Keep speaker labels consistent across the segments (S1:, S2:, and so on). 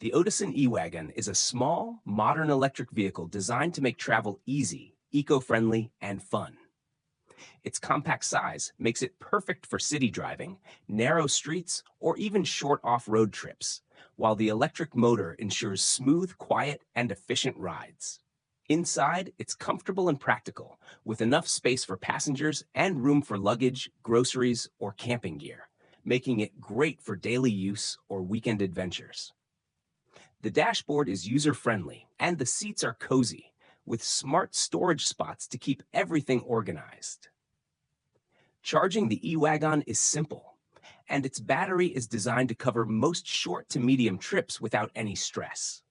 S1: The Otisson e-wagon is a small, modern electric vehicle designed to make travel easy, eco-friendly, and fun. Its compact size makes it perfect for city driving, narrow streets, or even short off-road trips, while the electric motor ensures smooth, quiet, and efficient rides. Inside, it's comfortable and practical, with enough space for passengers and room for luggage, groceries, or camping gear, making it great for daily use or weekend adventures. The dashboard is user-friendly, and the seats are cozy, with smart storage spots to keep everything organized. Charging the e-wagon is simple, and its battery is designed to cover most short to medium trips without any stress.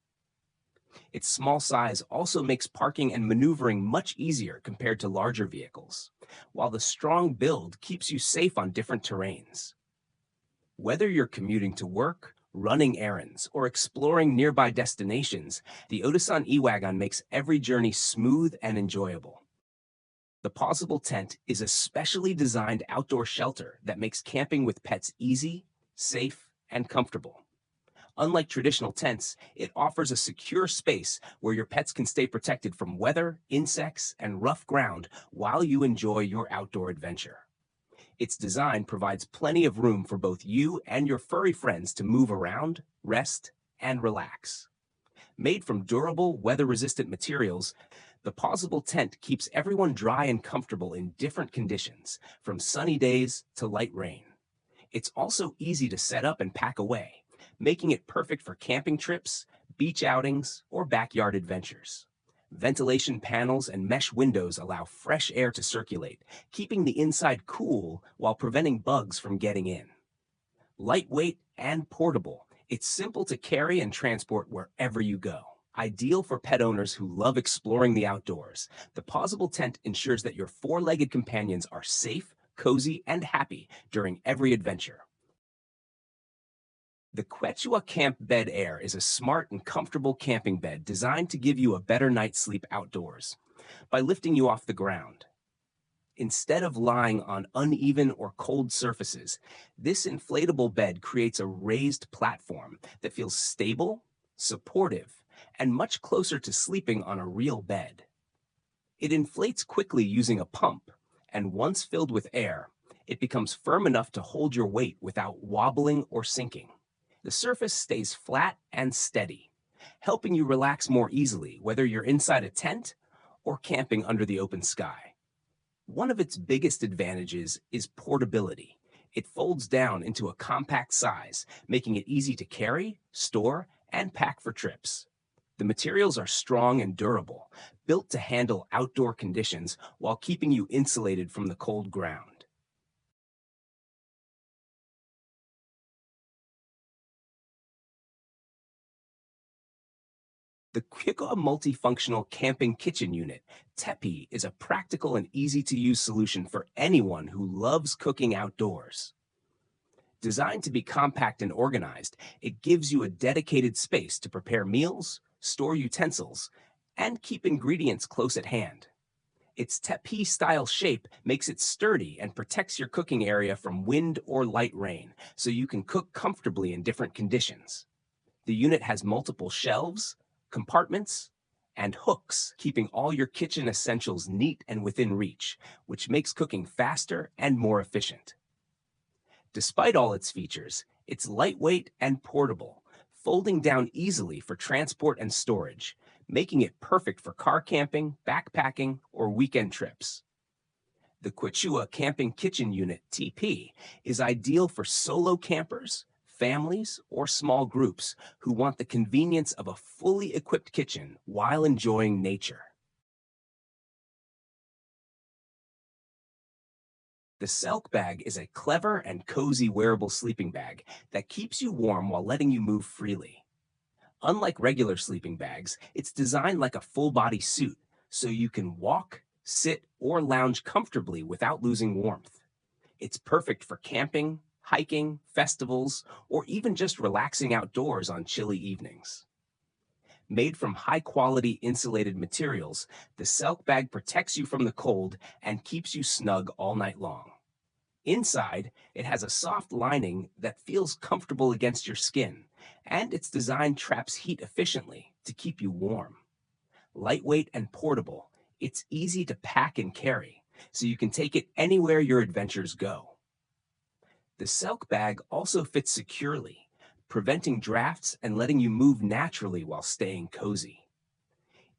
S1: Its small size also makes parking and maneuvering much easier compared to larger vehicles, while the strong build keeps you safe on different terrains. Whether you're commuting to work, running errands, or exploring nearby destinations, the Otisson e-wagon makes every journey smooth and enjoyable. The Possible tent is a specially designed outdoor shelter that makes camping with pets easy, safe, and comfortable. Unlike traditional tents, it offers a secure space where your pets can stay protected from weather, insects, and rough ground while you enjoy your outdoor adventure. Its design provides plenty of room for both you and your furry friends to move around, rest, and relax. Made from durable, weather-resistant materials, the Possible tent keeps everyone dry and comfortable in different conditions, from sunny days to light rain. It's also easy to set up and pack away, making it perfect for camping trips, beach outings, or backyard adventures. Ventilation panels and mesh windows allow fresh air to circulate, keeping the inside cool while preventing bugs from getting in. Lightweight and portable, it's simple to carry and transport wherever you go. Ideal for pet owners who love exploring the outdoors, the Possible tent ensures that your four-legged companions are safe, cozy, and happy during every adventure. The Quechua Camp Bed Air is a smart and comfortable camping bed designed to give you a better night's sleep outdoors by lifting you off the ground. Instead of lying on uneven or cold surfaces, this inflatable bed creates a raised platform that feels stable, supportive, and much closer to sleeping on a real bed. It inflates quickly using a pump, and once filled with air, it becomes firm enough to hold your weight without wobbling or sinking. The surface stays flat and steady, helping you relax more easily whether you're inside a tent or camping under the open sky. One of its biggest advantages is portability. It folds down into a compact size, making it easy to carry, store, and pack for trips. The materials are strong and durable, built to handle outdoor conditions while keeping you insulated from the cold ground. The Kiko Multifunctional Camping Kitchen Unit, TEPI, is a practical and easy-to-use solution for anyone who loves cooking outdoors. Designed to be compact and organized, it gives you a dedicated space to prepare meals, store utensils, and keep ingredients close at hand. Its tepi-style shape makes it sturdy and protects your cooking area from wind or light rain, so you can cook comfortably in different conditions. The unit has multiple shelves, compartments, and hooks, keeping all your kitchen essentials neat and within reach, which makes cooking faster and more efficient. Despite all its features, it's lightweight and portable, folding down easily for transport and storage, making it perfect for car camping, backpacking, or weekend trips. The Quechua Camping Kitchen Unit TP is ideal for solo campers, families, or small groups who want the convenience of a fully equipped kitchen while enjoying nature. The Selk bag is a clever and cozy wearable sleeping bag that keeps you warm while letting you move freely. Unlike regular sleeping bags, it's designed like a full-body suit, so you can walk, sit, or lounge comfortably without losing warmth. It's perfect for camping, hiking, festivals, or even just relaxing outdoors on chilly evenings. Made from high-quality insulated materials, the Selk bag protects you from the cold and keeps you snug all night long. Inside, it has a soft lining that feels comfortable against your skin, and its design traps heat efficiently to keep you warm. Lightweight and portable, it's easy to pack and carry, so you can take it anywhere your adventures go. The Selk bag also fits securely, preventing drafts and letting you move naturally while staying cozy.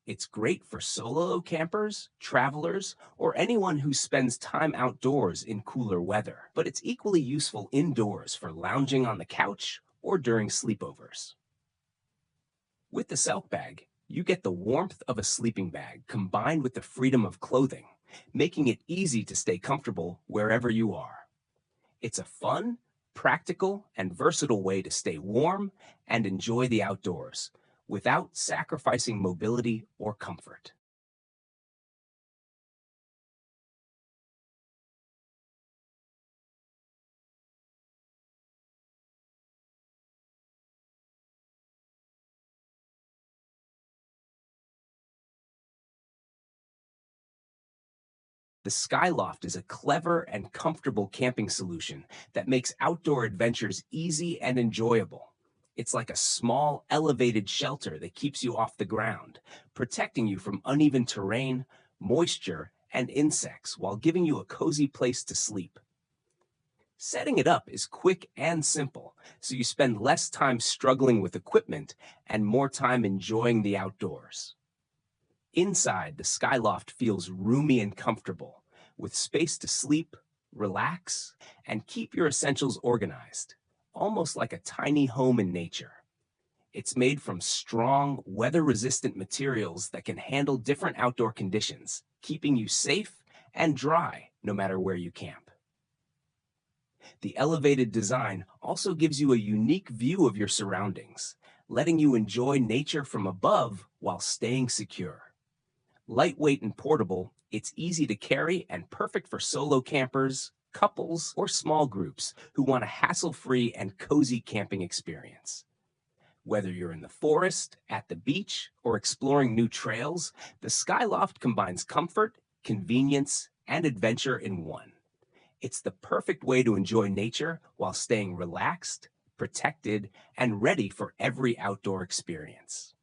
S1: It's great for solo campers, travelers, or anyone who spends time outdoors in cooler weather, but it's equally useful indoors for lounging on the couch or during sleepovers. With the Selk bag, you get the warmth of a sleeping bag combined with the freedom of clothing, making it easy to stay comfortable wherever you are. It's a fun, practical, and versatile way to stay warm and enjoy the outdoors without sacrificing mobility or comfort. The Skyloft is a clever and comfortable camping solution that makes outdoor adventures easy and enjoyable. It's like a small, elevated shelter that keeps you off the ground, protecting you from uneven terrain, moisture, and insects while giving you a cozy place to sleep. Setting it up is quick and simple, so you spend less time struggling with equipment and more time enjoying the outdoors. Inside, the Skyloft feels roomy and comfortable, with space to sleep, relax, and keep your essentials organized, almost like a tiny home in nature. It's made from strong, weather-resistant materials that can handle different outdoor conditions, keeping you safe and dry no matter where you camp. The elevated design also gives you a unique view of your surroundings, letting you enjoy nature from above while staying secure. Lightweight and portable, it's easy to carry and perfect for solo campers, couples, or small groups who want a hassle-free and cozy camping experience. Whether you're in the forest, at the beach, or exploring new trails, the Skyloft combines comfort, convenience, and adventure in one. It's the perfect way to enjoy nature while staying relaxed, protected, and ready for every outdoor experience.